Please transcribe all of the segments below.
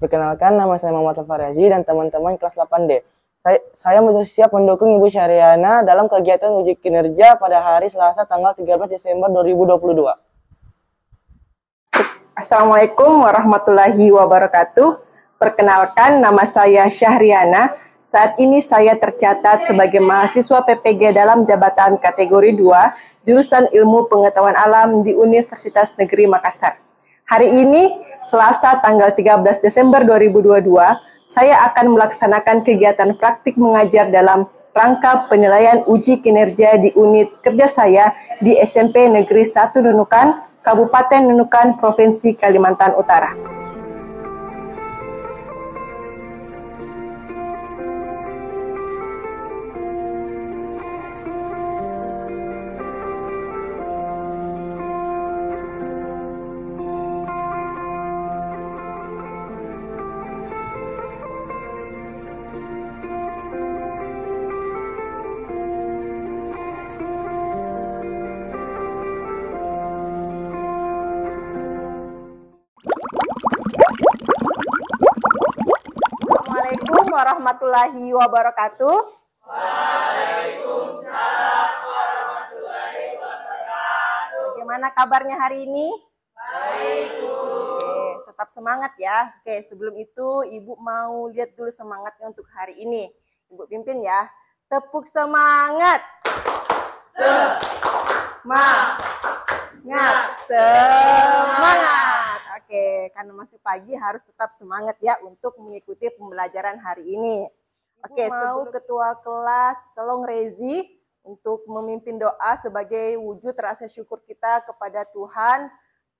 Perkenalkan, nama saya Muhammad Alfarazi dan teman-teman kelas 8D. Saya siap mendukung Ibu Syahriana dalam kegiatan uji kinerja pada hari Selasa tanggal 13 Desember 2022. Assalamualaikum warahmatullahi wabarakatuh. Perkenalkan, nama saya Syahriana. Saat ini saya tercatat sebagai mahasiswa PPG dalam jabatan kategori 2, jurusan Ilmu Pengetahuan Alam di Universitas Negeri Makassar. Hari ini, Selasa tanggal 13 Desember 2022, saya akan melaksanakan kegiatan praktik mengajar dalam rangka penilaian uji kinerja di unit kerja saya di SMP Negeri 1 Nunukan, Kabupaten Nunukan, Provinsi Kalimantan Utara. Assalamualaikum warahmatullahi wabarakatuh. Waalaikumsalam warahmatullahi wabarakatuh. Bagaimana kabarnya hari ini? Baik, Bu. Oke, tetap semangat ya. Oke, sebelum itu Ibu mau lihat dulu semangatnya untuk hari ini. Ibu pimpin ya. Tepuk semangat. Semangat. Oke, karena masih pagi harus tetap semangat ya untuk mengikuti pembelajaran hari ini. Oke, mau ketua kelas tolong Rezi untuk memimpin doa sebagai wujud rasa syukur kita kepada Tuhan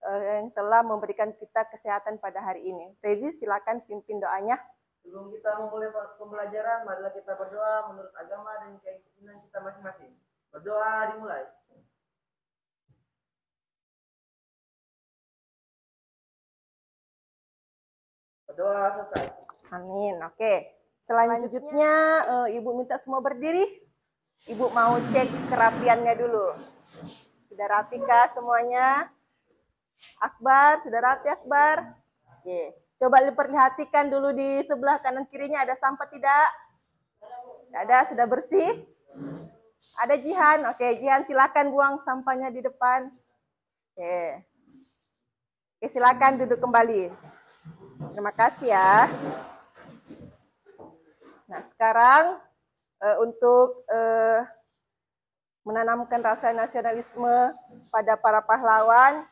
yang telah memberikan kita kesehatan pada hari ini. Rezi, silakan pimpin doanya. Sebelum kita memulai pembelajaran, marilah kita berdoa menurut agama dan keyakinan kita masing-masing. Berdoa dimulai. Berdoa selesai. Amin. Oke. Selanjutnya Ibu minta semua berdiri. Ibu mau cek kerapiannya dulu. Sudah rapi kah semuanya? Akbar, sudah rapi Akbar? Oke. Coba diperhatikan dulu di sebelah kanan kirinya ada sampah tidak? Tidak ada, sudah bersih? Ada Jihan. Oke, Jihan silakan buang sampahnya di depan. Oke. Oke, silakan duduk kembali. Terima kasih ya. Nah, sekarang untuk menanamkan rasa nasionalisme pada para pahlawan.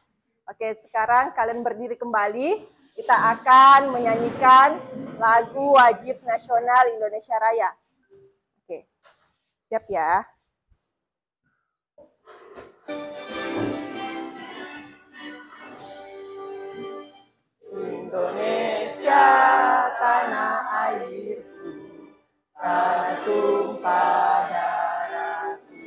Oke, sekarang kalian berdiri kembali. Kita akan menyanyikan lagu wajib nasional Indonesia Raya. Oke, siap ya. Indonesia tanah airku, tanah tumpah darahku.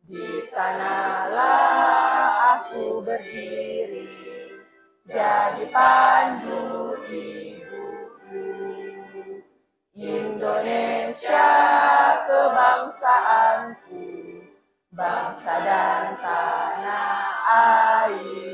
Di sanalah aku berdiri, jadi pandu ibuku. Indonesia kebangsaanku, bangsa dan tanah airku.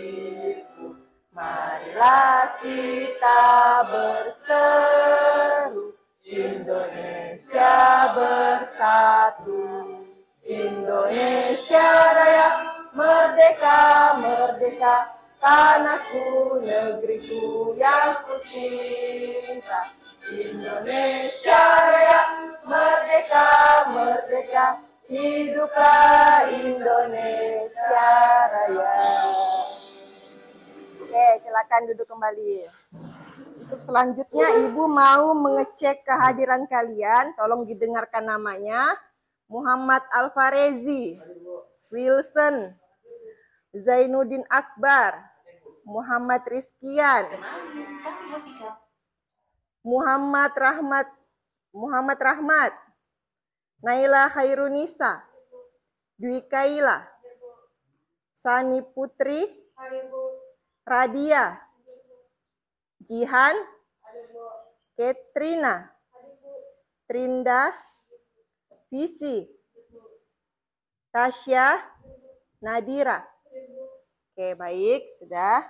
Marilah kita berseru, Indonesia bersatu. Indonesia Raya, merdeka, merdeka, tanahku, negeriku yang ku cinta. Indonesia Raya, merdeka, merdeka, hiduplah Indonesia Raya. Oke, silakan duduk kembali. Untuk selanjutnya, Ibu mau mengecek kehadiran kalian. Tolong didengarkan namanya. Muhammad Alfarezi, Wilson, Zainuddin Akbar, Muhammad Rizkian, Muhammad Rahmat, Naila Khairunisa, Dwi Kaila, Sani Putri, Radia, Jihan, Katrina, Trinda, Visi, Tasya, Nadira. Oke, baik, sudah.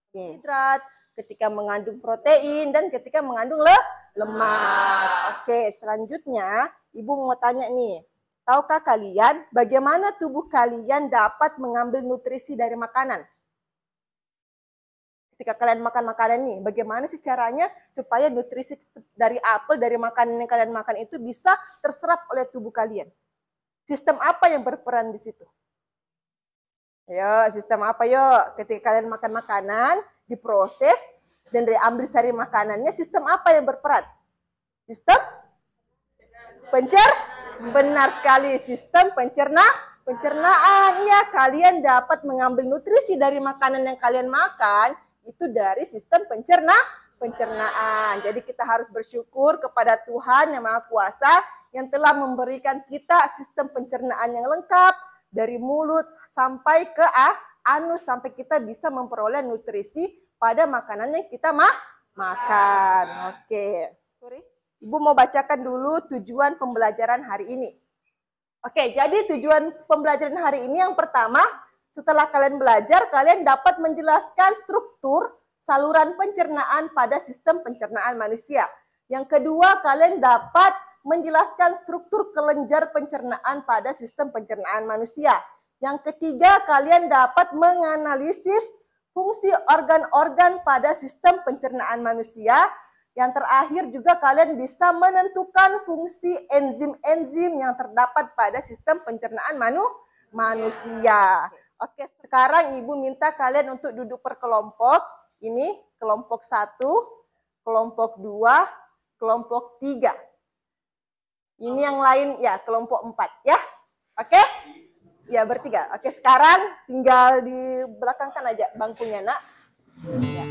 Hidrat, ketika mengandung protein, dan ketika mengandung lemak. Oke, selanjutnya Ibu mau tanya nih, tahukah kalian bagaimana tubuh kalian dapat mengambil nutrisi dari makanan? Ketika kalian makan makanan nih, bagaimana sih caranya supaya nutrisi dari apel, dari makanan yang kalian makan itu bisa terserap oleh tubuh kalian? Sistem apa yang berperan di situ? Ayo, sistem apa yuk? Ketika kalian makan makanan, diproses, dan diambil sari makanannya, sistem apa yang berperan? Sistem benar sekali, sistem pencernaan. Ya, kalian dapat mengambil nutrisi dari makanan yang kalian makan, itu dari sistem pencernaan. Jadi kita harus bersyukur kepada Tuhan Yang Maha Kuasa yang telah memberikan kita sistem pencernaan yang lengkap, dari mulut sampai ke anus, sampai kita bisa memperoleh nutrisi pada makanan yang kita makan. Oke. Sorry. Ibu mau bacakan dulu tujuan pembelajaran hari ini. Oke, jadi tujuan pembelajaran hari ini yang pertama, setelah kalian belajar, kalian dapat menjelaskan struktur saluran pencernaan pada sistem pencernaan manusia. Yang kedua, kalian dapat menjelaskan struktur kelenjar pencernaan pada sistem pencernaan manusia. Yang ketiga, kalian dapat menganalisis fungsi organ-organ pada sistem pencernaan manusia. Yang terakhir juga kalian bisa menentukan fungsi enzim-enzim yang terdapat pada sistem pencernaan manusia. Oke, sekarang Ibu minta kalian untuk duduk per kelompok. Ini kelompok 1, kelompok 2, kelompok 3. Ini yang lain ya, kelompok 4 ya. Oke? Ya, bertiga. Oke, sekarang tinggal di belakangkan aja bangkunya, Nak. Ya.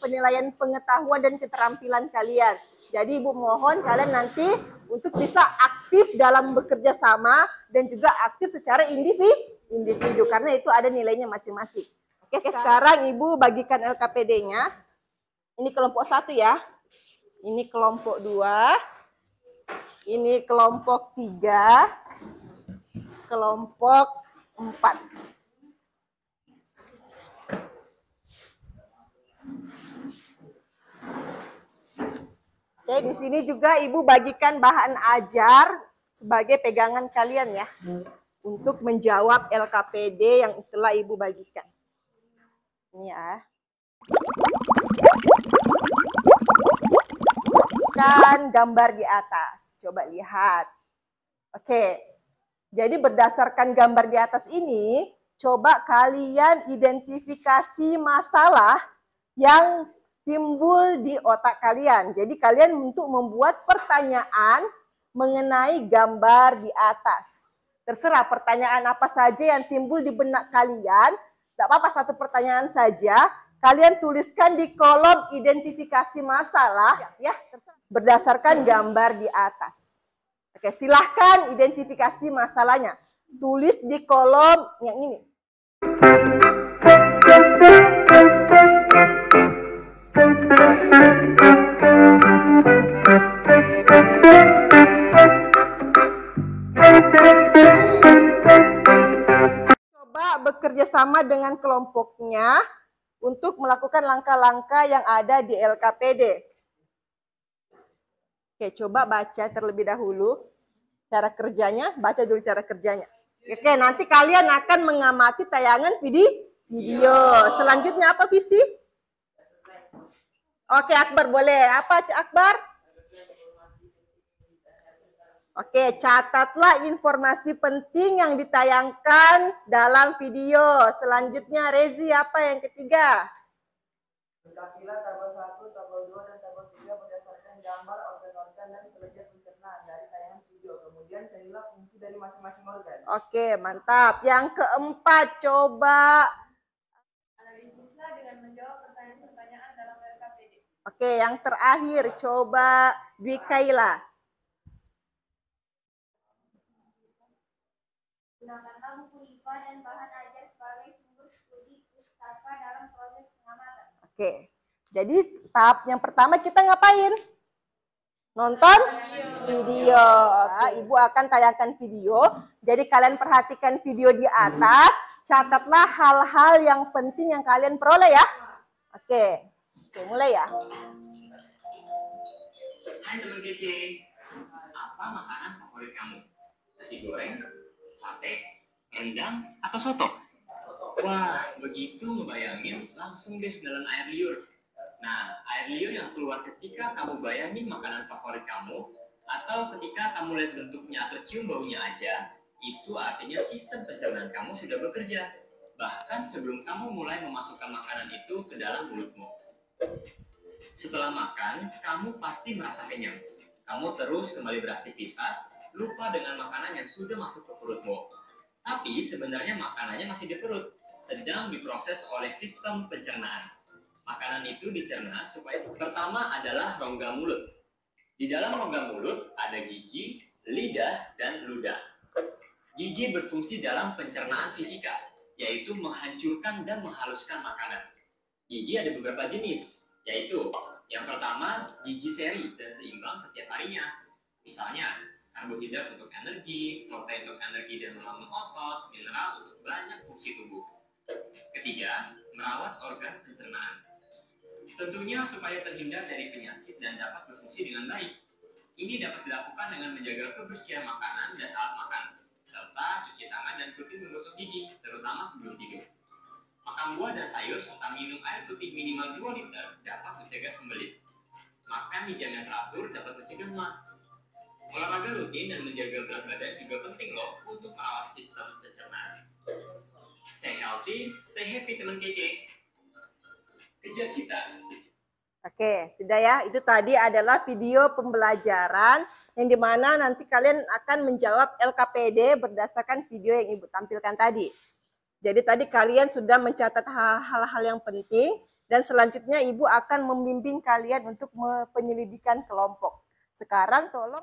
Penilaian pengetahuan dan keterampilan kalian. Jadi Ibu mohon kalian nanti untuk bisa aktif dalam bekerja sama dan juga aktif secara individu karena itu ada nilainya masing-masing. Oke, sekarang Ibu bagikan LKPD-nya. Ini kelompok 1 ya. Ini kelompok 2. Ini kelompok 3. Kelompok 4. Oke, di sini juga Ibu bagikan bahan ajar sebagai pegangan kalian ya. Untuk menjawab LKPD yang telah Ibu bagikan. Ini ya. Kan gambar di atas. Coba lihat. Oke. Jadi berdasarkan gambar di atas ini, coba kalian identifikasi masalah yang timbul di otak kalian. Jadi kalian untuk membuat pertanyaan mengenai gambar di atas. Terserah pertanyaan apa saja yang timbul di benak kalian. Tidak apa-apa, satu pertanyaan saja. Kalian tuliskan di kolom identifikasi masalah ya, berdasarkan gambar di atas. Oke, silahkan identifikasi masalahnya. Tulis di kolom yang ini. Coba bekerja sama dengan kelompoknya untuk melakukan langkah-langkah yang ada di LKPD. Oke, coba baca terlebih dahulu cara kerjanya, baca dulu cara kerjanya. Oke, nanti kalian akan mengamati tayangan video. Selanjutnya apa visi? Oke, Akbar boleh. Apa Akbar? Oke, catatlah informasi penting yang ditayangkan dalam video. Selanjutnya Rezi, apa yang ketiga? Lengkapilah tabel 1, tabel 2, dan tabel 3 berdasarkan gambar organ-organ dan kelenjar pencernaan dari tayangan video. Kemudian carilah fungsi dari masing-masing organ. Oke, mantap. Yang keempat, coba Analisislah dengan menjawab pertanyaan-pertanyaan dalam LKPD. Oke, yang terakhir, coba Dwi Kaila. Gunakanlah buku IPA dan bahan ajar sebagai sumber studi pustaka dalam proses pengamatan. Oke, jadi tahap yang pertama kita ngapain? Nonton video. Nah, Ibu akan tayangkan video. Jadi kalian perhatikan video di atas. Catatlah hal-hal yang penting yang kalian peroleh ya. Oke, mulai ya. Hai teman kece, apa makanan favorit kamu? Nasi goreng, sate, rendang, atau soto? Wah, begitu ngebayangin langsung deh dalam air liur. Nah, air liur yang keluar ketika kamu bayangin makanan favorit kamu, atau ketika kamu lihat bentuknya atau cium baunya aja, itu artinya sistem pencernaan kamu sudah bekerja. Bahkan sebelum kamu mulai memasukkan makanan itu ke dalam mulutmu. Setelah makan, kamu pasti merasa kenyang. Kamu terus kembali beraktivitas, lupa dengan makanan yang sudah masuk ke perutmu. Tapi sebenarnya makanannya masih di perut, sedang diproses oleh sistem pencernaan. Makanan itu dicerna supaya pertama adalah rongga mulut. Di dalam rongga mulut ada gigi, lidah, dan ludah. Gigi berfungsi dalam pencernaan fisika, yaitu menghancurkan dan menghaluskan makanan. Gigi ada beberapa jenis, yaitu yang pertama gigi seri dan seimbang setiap harinya. Misalnya karbohidrat untuk energi, protein untuk energi dan membangun otot, mineral untuk banyak fungsi tubuh. Ketiga, merawat organ pencernaan. Tentunya supaya terhindar dari penyakit dan dapat berfungsi dengan baik. Ini dapat dilakukan dengan menjaga kebersihan makanan dan alat makan, serta cuci tangan dan rutin menggosok gigi, terutama sebelum tidur. Makan buah dan sayur serta minum air putih minimal 2 liter dapat mencegah sembelit. Makan di jam yang teratur dapat mencegah mah. Olahraga rutin dan menjaga berat badan juga penting loh untuk merawat sistem pencernaan. Stay healthy, stay happy teman kece. Kejar cita. Oke, sudah ya. Itu tadi adalah video pembelajaran yang dimana nanti kalian akan menjawab LKPD berdasarkan video yang Ibu tampilkan tadi. Jadi tadi kalian sudah mencatat hal-hal yang penting dan selanjutnya Ibu akan membimbing kalian untuk penyelidikan kelompok. Sekarang tolong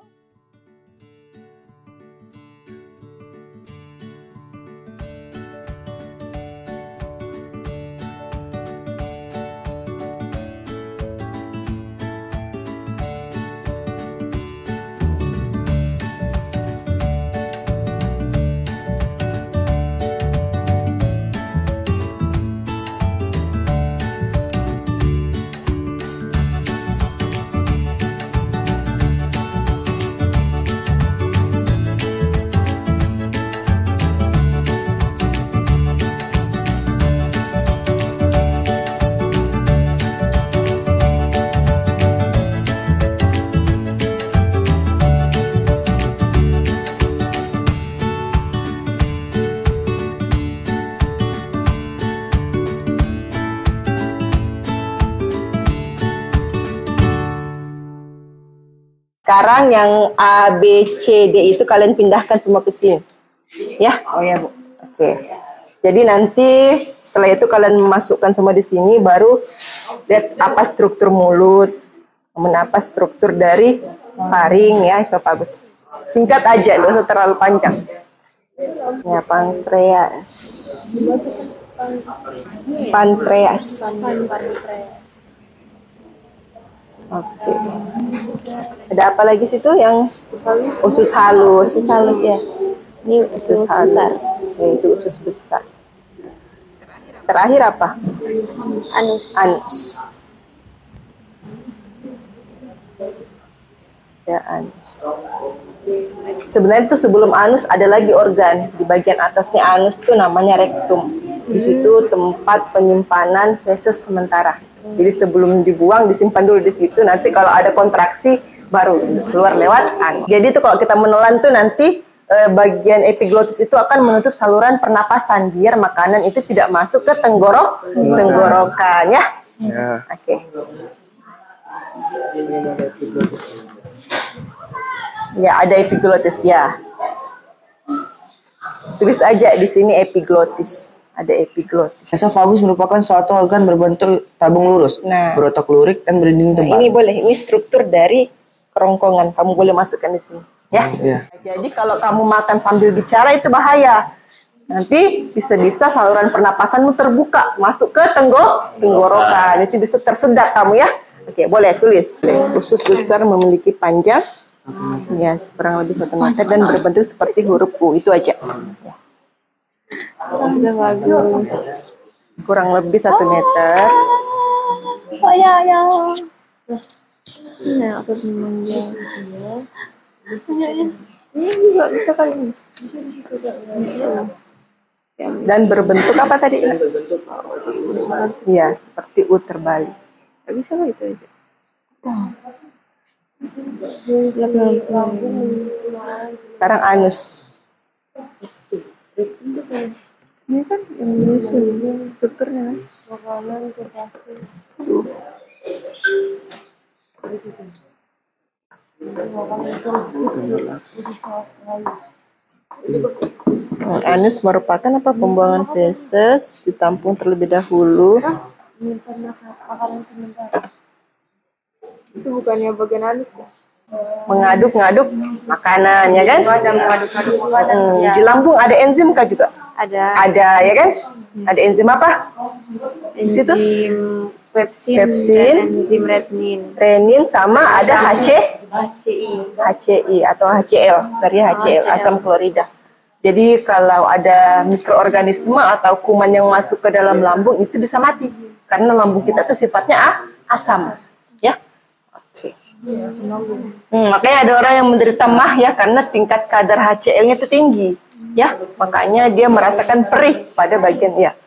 sekarang yang A, B, C, D itu kalian pindahkan semua ke sini. Ya? Oh ya, Bu. Oke. Jadi nanti setelah itu kalian memasukkan semua di sini, baru lihat apa struktur mulut, kemudian apa struktur dari faring ya, esophagus. Singkat aja, nggak usah terlalu panjang. Ya, pankreas. Pankreas. Oke. Ada apa lagi situ yang usus halus? Usus halus ya. Ini Usus usus halus. besar. Yaitu usus besar. Terakhir apa? Anus. Anus. Ya, anus. Sebenarnya itu sebelum anus ada lagi organ. Di bagian atasnya anus itu namanya rektum. Di situ tempat penyimpanan feses sementara. Jadi sebelum dibuang disimpan dulu di situ. Nanti kalau ada kontraksi baru keluar lewat anus. Jadi itu kalau kita menelan tuh nanti bagian epiglotis itu akan menutup saluran pernapasan biar makanan itu tidak masuk ke tenggorokan ya. Ya. Oke. Ya, ada epiglotis ya. Tulis aja di sini epiglotis. Ada epiglotis. Esophagus merupakan suatu organ berbentuk tabung lurus, Nah. berotak lurik dan berdinding tebal. Ini boleh, ini struktur dari kerongkongan. Kamu boleh masukkan di sini. Ya. Iya. Jadi kalau kamu makan sambil bicara itu bahaya. Nanti bisa-bisa saluran pernapasanmu terbuka, masuk ke tenggorokan. Itu bisa tersedak kamu ya. Oke, boleh tulis. Usus besar memiliki panjang ya kurang lebih 1 meter dan berbentuk seperti huruf U. Itu aja. Udah bagus. Kurang lebih 1 meter. Oh ya. Nah, aku memanjang. Ini bisa kali ini. Dan berbentuk apa tadi? Iya, seperti U terbalik. Gak bisa lah itu aja. Sekarang anus. Ini kan yang nyusun supernya. Makanan ke kasih. Anus merupakan apa? Pembuangan feses, ditampung terlebih dahulu. Menyimpan makanan sementara. Itu bukannya bagian anus ya? Mengaduk-ngaduk makanan, ya kan? Ada mengaduk-aduk makanan. Ya. Di lambung ada enzim kah juga? Ada. Ada, ya kan? Ada enzim apa? Di situ? Enzim pepsin, Pepsin. dan enzim renin. Renin sama ada HCI. atau HCl, sorry HCl, asam klorida. Jadi kalau ada mikroorganisme atau kuman yang masuk ke dalam lambung itu bisa mati karena lambung kita itu sifatnya asam, ya. Oke. Makanya ada orang yang menderita MAH ya karena tingkat kadar HCl-nya itu tinggi, ya. Makanya dia merasakan perih pada bagian ya.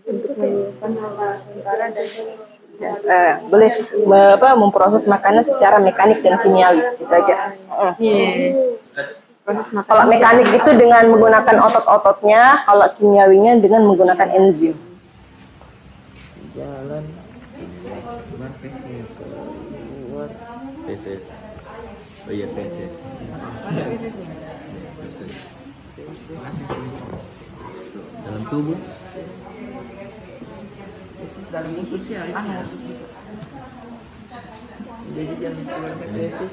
Untuk menyimpan makanan sementara dan Boleh memproses makanan secara mekanik dan kimiawi, gitu aja. proses makanan. Kalau mekanik itu dengan menggunakan otot-ototnya, kalau kimiawinya dengan menggunakan enzim. Jalan keluar feses, keluar feses. Oh iya feses. Feses. Dalam tubuh. Dalam usus ya. Jadi jangan keluar feses.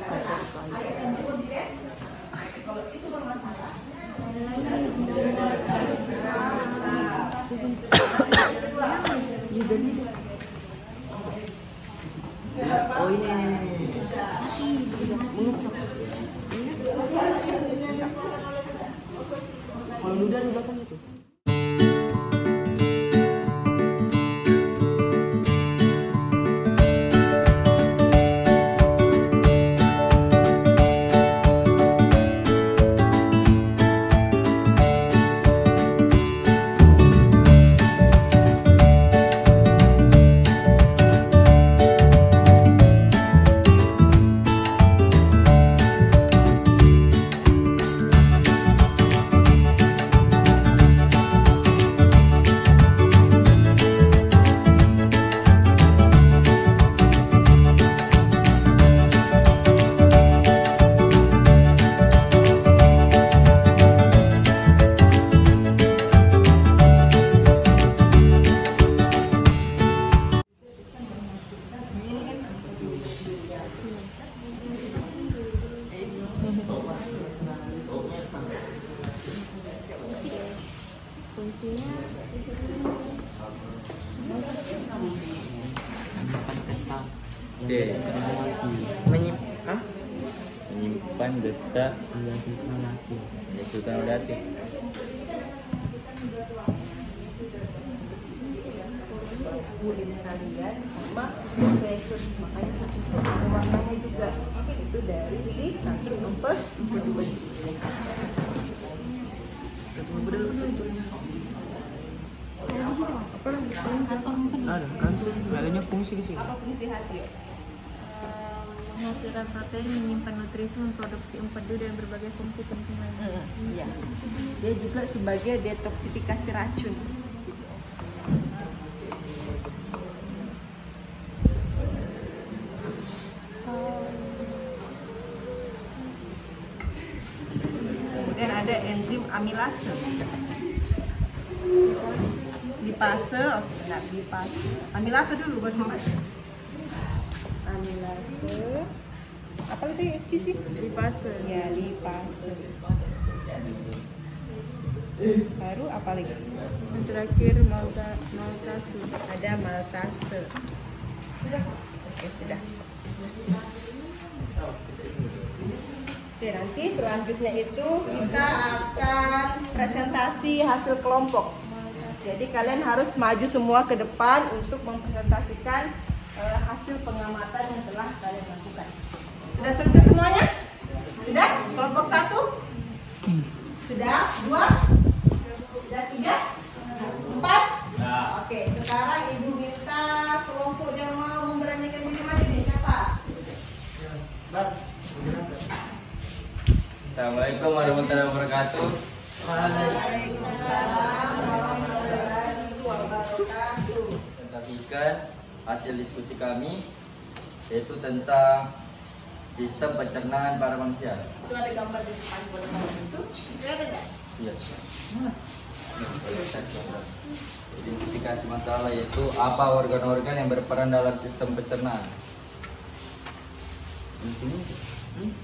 Oh ini. Kalau ludah di belakang itu. Fungsinya menyimpan data yang sudah laki. Urin kalian sama feses, makanya warnanya juga itu dari si nanti kedua. Ada kan sih, adanya fungsi di sini. menghasilkan protein, menyimpan nutrisi, memproduksi empedu dan berbagai fungsi penting lainnya. Iya. Dia juga sebagai detoksifikasi racun. Kemudian ada enzim amilase. Lipase, amilase dulu baru lipase. Apa tadi visi? Lipase. Ya, lipase. Baru apa lagi? Yang terakhir maltase. Ada maltase. Sudah? Oke, sudah. Oke, nanti selanjutnya itu kita akan presentasi hasil kelompok. Jadi kalian harus maju semua ke depan untuk mempresentasikan hasil pengamatan yang telah kalian lakukan. Sudah selesai semuanya? Sudah? Kelompok 1? Sudah? 2? Sudah 3? 4? Oke, sekarang Ibu minta kelompok yang mau memberanikan diri maju nih, siapa? Assalamualaikum warahmatullahi wabarakatuh. Presentasikan hasil diskusi kami yaitu tentang sistem pencernaan para manusia. Itu ada gambar di depan teman-teman itu. Ada nggak? Iya. Identifikasi masalah yaitu apa organ-organ yang berperan dalam sistem pencernaan. Di sini.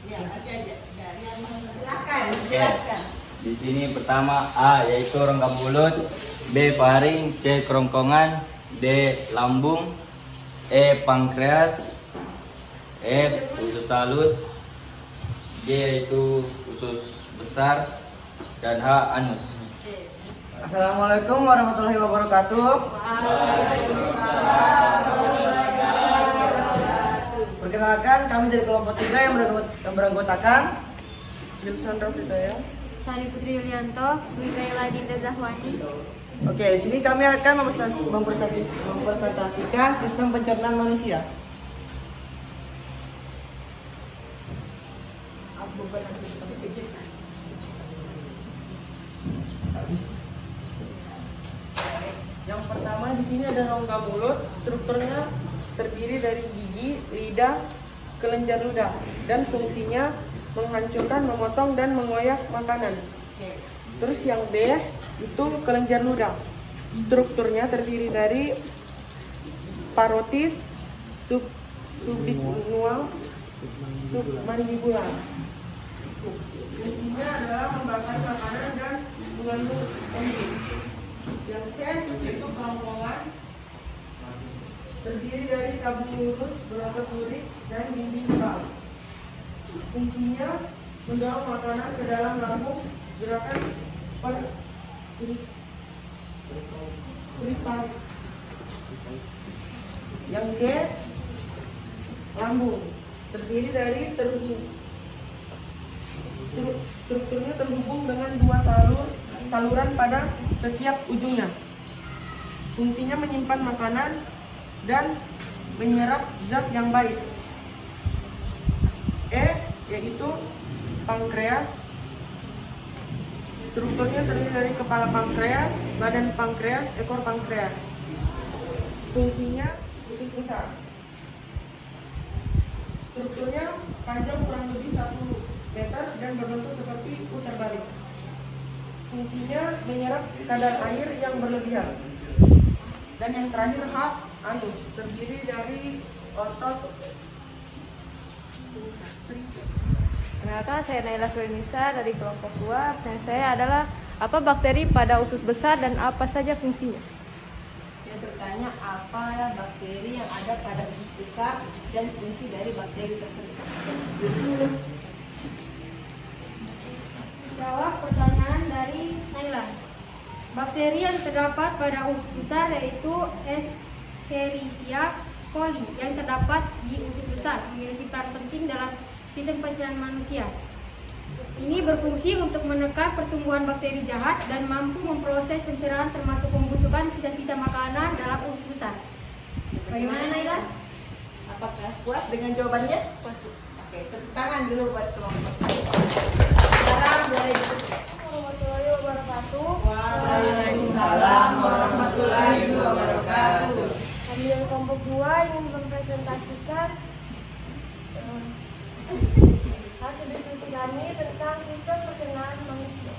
Ya, aja. Silakan, Oke. jelaskan. Di sini pertama A yaitu rongga mulut, B paring, C kerongkongan, D lambung, E pankreas, F usus halus, G yaitu usus besar, dan H anus. Assalamualaikum warahmatullahi wabarakatuh. Perkenalkan, kami dari kelompok 3 yang beranggotakan Wilson Rafidaya. Sari Putri Yulianto, Dwi Kayla Dinda Zahwani. Oke, di sini kami akan mempresentasikan sistem pencernaan manusia. Yang pertama di sini ada rongga mulut, strukturnya terdiri dari gigi, lidah, kelenjar ludah, dan fungsinya menghancurkan, memotong, dan mengoyak makanan. Terus yang B itu kelenjar ludah, strukturnya terdiri dari parotis, subingual, submandibular. Fungsinya adalah membakar makanan dan mengandung enzim. Yang C itu kerongkongan, terdiri dari tabung lurus, berotot lurik, dan dinding kebal. Fungsinya mendorong makanan ke dalam lambung, gerakan per kristal. Yang D lambung, terdiri dari strukturnya terhubung dengan dua saluran pada setiap ujungnya. Fungsinya menyimpan makanan dan menyerap zat yang baik. E yaitu pankreas, strukturnya terdiri dari kepala pankreas, badan pankreas, ekor pankreas. Fungsinya usus besar. Strukturnya panjang kurang lebih 1 meter dan berbentuk seperti U terbalik. Fungsinya menyerap kadar air yang berlebihan. Dan yang terakhir H anus, terdiri dari otot. Kenalkan, saya Naila Surinisa dari kelompok 2. Pertanyaan saya adalah apa bakteri pada usus besar dan apa saja fungsinya? Saya bertanya apa bakteri yang ada pada usus besar dan fungsi dari bakteri tersebut. Jawab pertanyaan dari Naila. Bakteri yang terdapat pada usus besar yaitu Escherichia coli yang terdapat di usus besar memiliki peran penting dalam sistem pencernaan manusia. Ini berfungsi untuk menekan pertumbuhan bakteri jahat dan mampu memproses pencernaan termasuk pembusukan sisa-sisa makanan dalam usus besar. Bagaimana Naila? Apakah puas dengan jawabannya? Puas. Oke, tepuk tangan dulu buat kelompok. Sekarang boleh ditutup. Warahmatullahi wabarakatuh. Waalaikumsalam warahmatullahi wabarakatuh. Kami dari kelompok 2 ingin mempresentasikan hasil diskusi kami tentang sistem pencernaan manusia.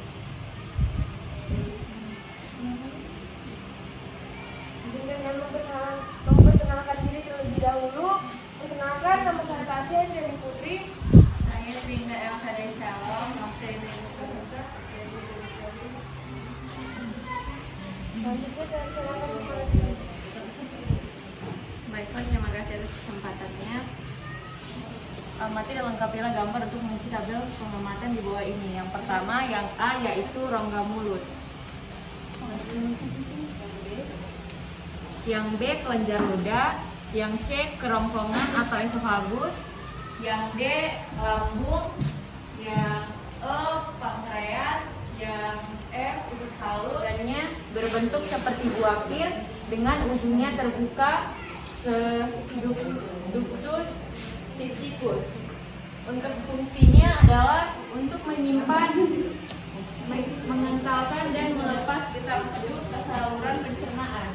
Dengan memperkenalkan diri terlebih dahulu. Perkenalkan, nama kasih dari Putri. Saya Trinda Elsa dari Shalom. Saya dari Baiklah, terima kasih atas kesempatannya. Amati dan lengkapilah gambar untuk mengisi tabel pengamatan di bawah ini. Yang pertama, yang A, yaitu rongga mulut. Yang B, kelenjar ludah. Yang C, kerongkongan atau esofagus. Yang D, lambung. Yang E, pankreas. Yang F, usus halus. Dan berbentuk seperti buah pir dengan ujungnya terbuka ke ductus cysticus. Untuk fungsinya adalah untuk menyimpan, mengentalkan dan melepas getah tubuh ke saluran pencernaan.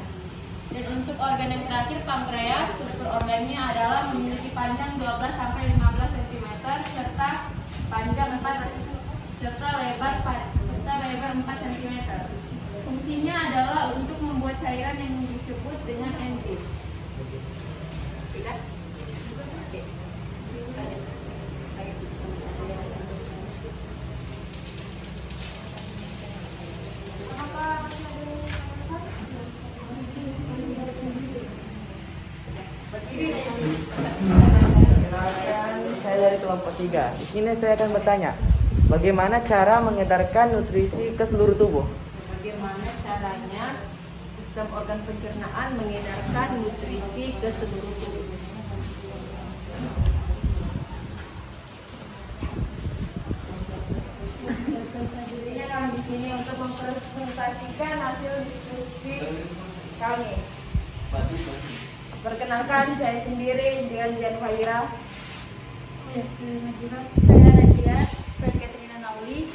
Dan untuk organ yang terakhir, pankreas, struktur organnya adalah memiliki panjang 12 sampai 15 cm serta panjang 4 serta lebar 4 cm. Fungsinya adalah untuk membuat cairan yang disebut dengan enzim. Sudah? Kenalkan, saya dari kelompok 3. Di sini saya akan bertanya, bagaimana cara mengedarkan nutrisi ke seluruh tubuh? Bagaimana caranya sistem organ pencernaan mengedarkan nutrisi ke seluruh tubuh? Jadinya kami di sini untuk mempresentasikan hasil diskusi kami. Perkenalkan, saya sendiri dengan Dian Fahira. Saya Nadia. Saya Katrina Nauli.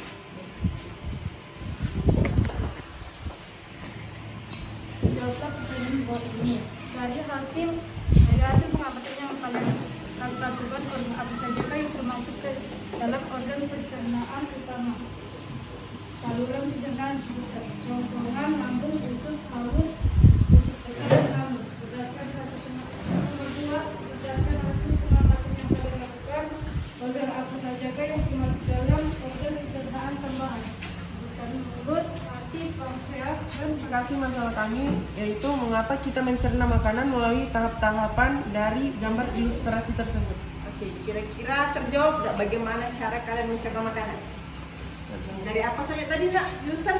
Jawab pertanyaan buat ini. Dari hasil pengamatannya pada lakukan organ apa saja yang termasuk ke dalam organ pencernaan utama. Saluran pencernaan kerongkongan, lambung, usus halus, usus besar dan halus. Berdasarkan hasil pengamatan yang telah dilakukan, organ apa saja yang termasuk dalam organ pencernaan tambahan. Bukan mulut, hati, pankreas, dan Terima kasih masalah kami, yaitu mengapa kita mencerna makanan melalui tahap-tahapan dari gambar ilustrasi tersebut. Oke, kira-kira terjawab nggak bagaimana cara kalian mencerna makanan? Dari apa saja tadi nak, Yusen?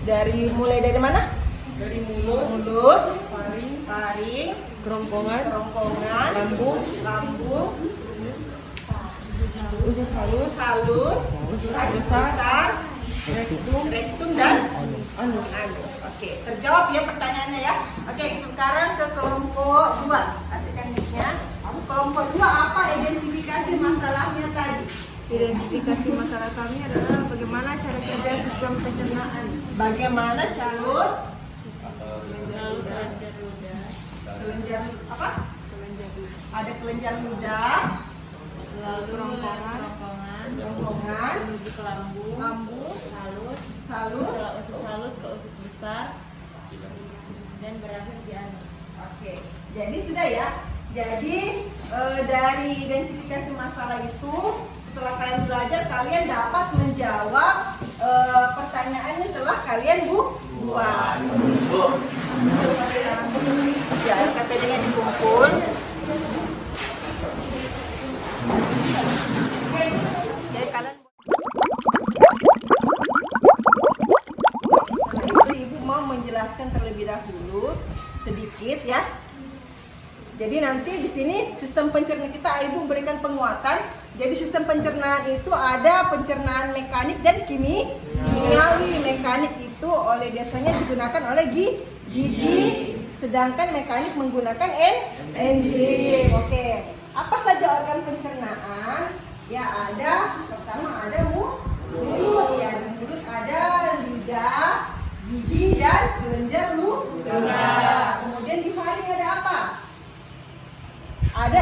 Dari mulai dari mana? Dari mulut, Paring, kerongkongan, lambung, usus halus, usus besar, besar, rektum dan anus. Oke, terjawab ya pertanyaannya ya. Oke, sekarang ke kelompok 2. Kasihkan mic-nya. Kelompok 2 apa identifikasi masalahnya tadi? Identifikasi masalah kami adalah bagaimana cara kerja sistem pencernaan. Bagaimana calon kelenjar apa? Ada kelenjar ludah, Lalu kerongkongan, menuju ke lambung, halus, usus halus ke usus besar, dan berakhir di anus. Oke, jadi sudah ya. Jadi dari identifikasi masalah itu, setelah kalian belajar, kalian dapat menjawab pertanyaannya telah kalian buat. Ya, KTD-nya dikumpul. Jadi kalian Ibu mau menjelaskan terlebih dahulu sedikit ya. Jadi nanti di sini sistem pencernaan kita Ibu berikan penguatan. Jadi sistem pencernaan itu ada pencernaan mekanik dan kimiawi. Mekanik itu biasanya digunakan oleh gigi, sedangkan mekanik menggunakan enzim. Oke. Apa saja organ pencernaan? Ya ada, pertama ada mulut. Ya, di mulut ada lidah, gigi dan kelenjar ludah. Kemudian di faring ada apa? Ada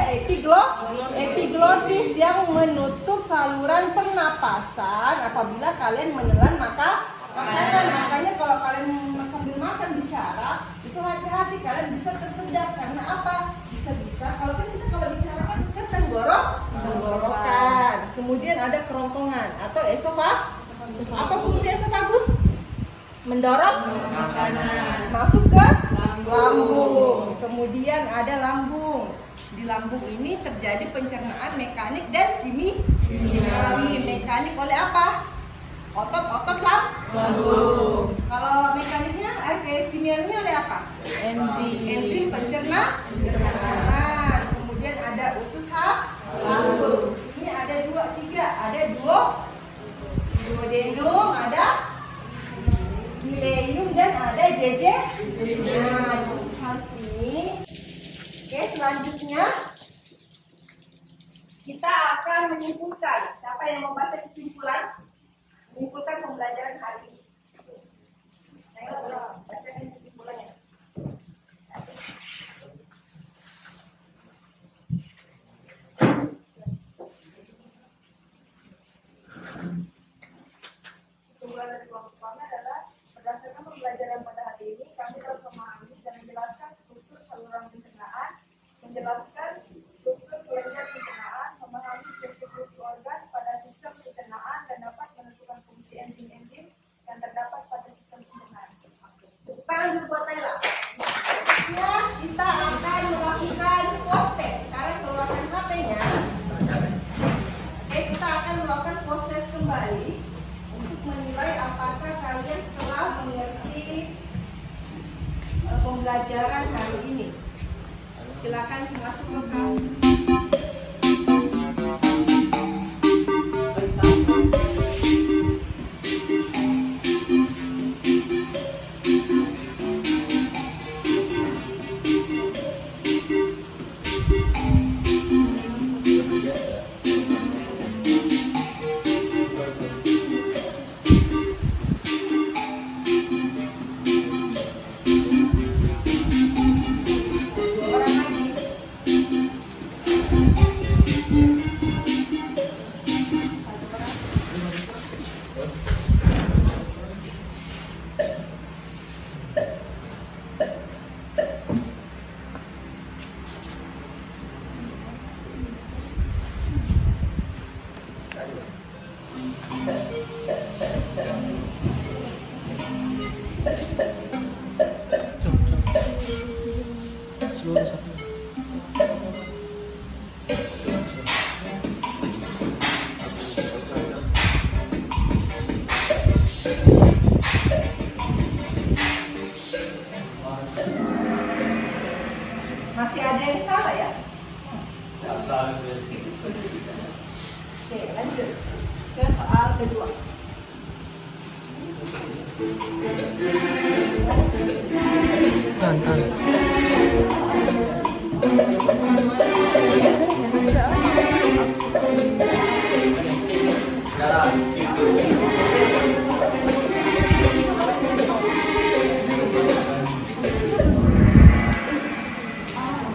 epiglotis yang menutup saluran pernapasan apabila kalian menelan makanan. Makanya kalau kalian sambil makan bicara, itu hati-hati kalian bisa tersedak. Karena apa? Bisa besar. Kalau kita bicara kan tenggorokan. Kemudian ada kerongkongan atau esofagus. Apa fungsi esofagus? Mendorong makanan masuk ke lambung. Kemudian ada lambung. Di lambung ini terjadi pencernaan mekanik dan kimiawi. Mekanik oleh apa? Otot-otot lambung. Kalau mekaniknya, kimiawinya oleh apa? Enzim pencernaan. Kemudian ada usus halus. Ini ada 2, 3. Ada duodenum, ada ileum dan ada jejer. Nah, usus halus ini. Oke, selanjutnya kita akan menyimpulkan. Siapa yang mau baca kesimpulan? Menyimpulkan pembelajaran hari ini. Ayo, bacakan kesimpulannya. Kesimpulan dari kelompok kami adalah berdasarkan pembelajaran pada hari ini, kami dapat memahami dan menjelaskan struktur saluran pencernaan, menjelaskan struktur kelenjar pencernaan, memahami fungsi organ pada sistem pencernaan dan dapat menentukan fungsi enzim-enzim yang terdapat pada sistem pencernaan. Tepuk tangan dulu buat Taila. Ya, kita akan melakukan post test. Sekarang keluarkan HP-nya. Oke, kita akan melakukan post test kembali untuk menilai apakah kalian telah mengerti pembelajaran hari ini. Silakan masuk ke kamu. Masih ada yang salah ya? Oke, lanjut ke soal kedua.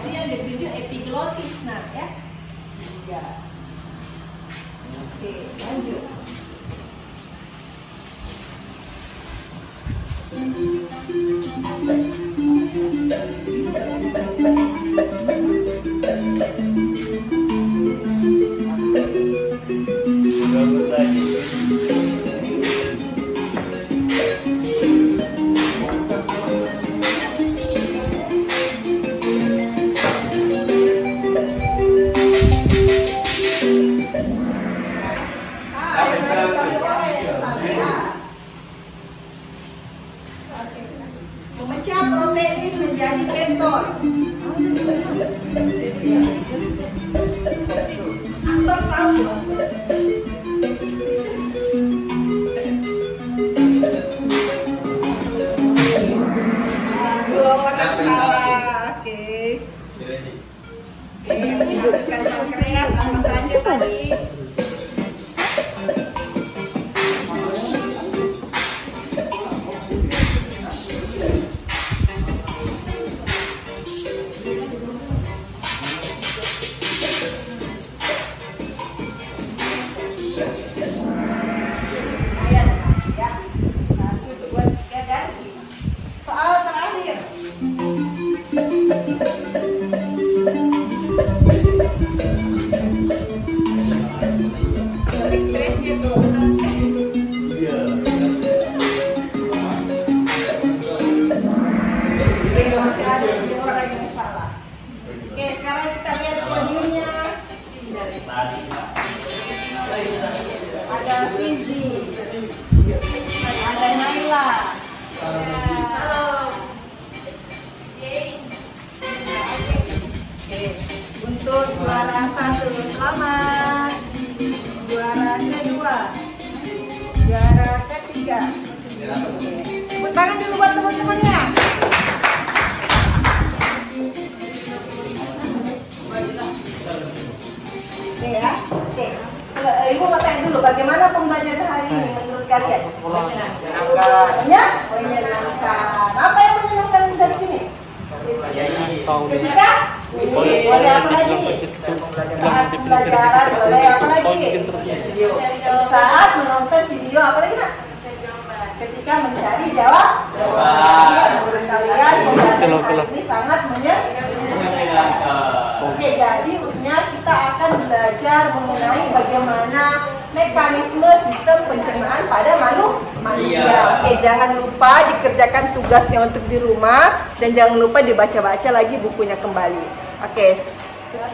Dia ditunjuk epiglotis, nah ya. Ya. Oke, lanjut. Memecah Stresnya tuh. Masih ada 3 orang yang salah. Oke, sekarang kita lihat podiumnya. Ada Fizi, ada Naila. Halo. Oke, untuk juara 1 selamat. Juara kedua, juara ketiga. Oke, tepuk tangan dulu buat teman-temannya. Oke ya, oke. Ibu mau tanya dulu, bagaimana pembelajaran hari ini menurut kalian? Menyenangkan. Menyenangkan. Apa yang menyenangkan dari sini? Ketika? Boleh apa lagi? Saat pembelajaran, boleh apa lagi? Saat menonton video, apa lagi nak? Ketika mencari jawaban. Menurut kalian pembelajaran hari ini sangat menyenangkan. Oke, jadi kita akan belajar mengenai bagaimana mekanisme sistem pencernaan pada manusia. Oke, jangan lupa dikerjakan tugasnya untuk di rumah dan jangan lupa dibaca-baca lagi bukunya kembali. Oke,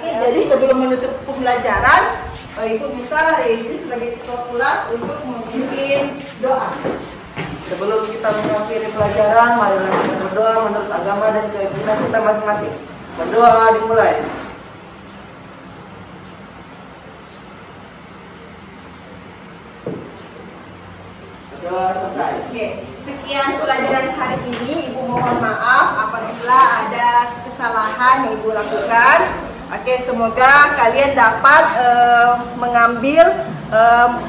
jadi sebelum menutup pembelajaran, Ibu bisa Rezi sebagai ketua kelas untuk memimpin doa. Sebelum kita mengakhiri pelajaran, mari kita berdoa menurut agama dan keyakinan kita masing-masing. Berdoa dimulai. Berdoa selesai. Oke, sekian pelajaran hari ini. Ibu mohon maaf apabila ada kesalahan yang Ibu lakukan. Oke, semoga kalian dapat mengambil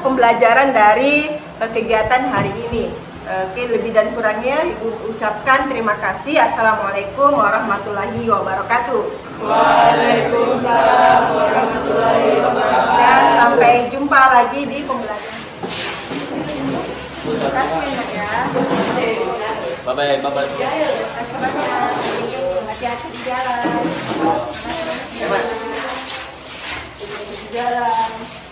pembelajaran dari kegiatan hari ini. Oke, lebih dan kurangnya Ibu ucapkan terima kasih. Assalamualaikum warahmatullahi wabarakatuh. Waalaikumsalam warahmatullahi wabarakatuh. Dan sampai jumpa lagi di pembelajaran. Terima kasih banyak ya. Bye bye. Hati-hati di jalan. Jalan.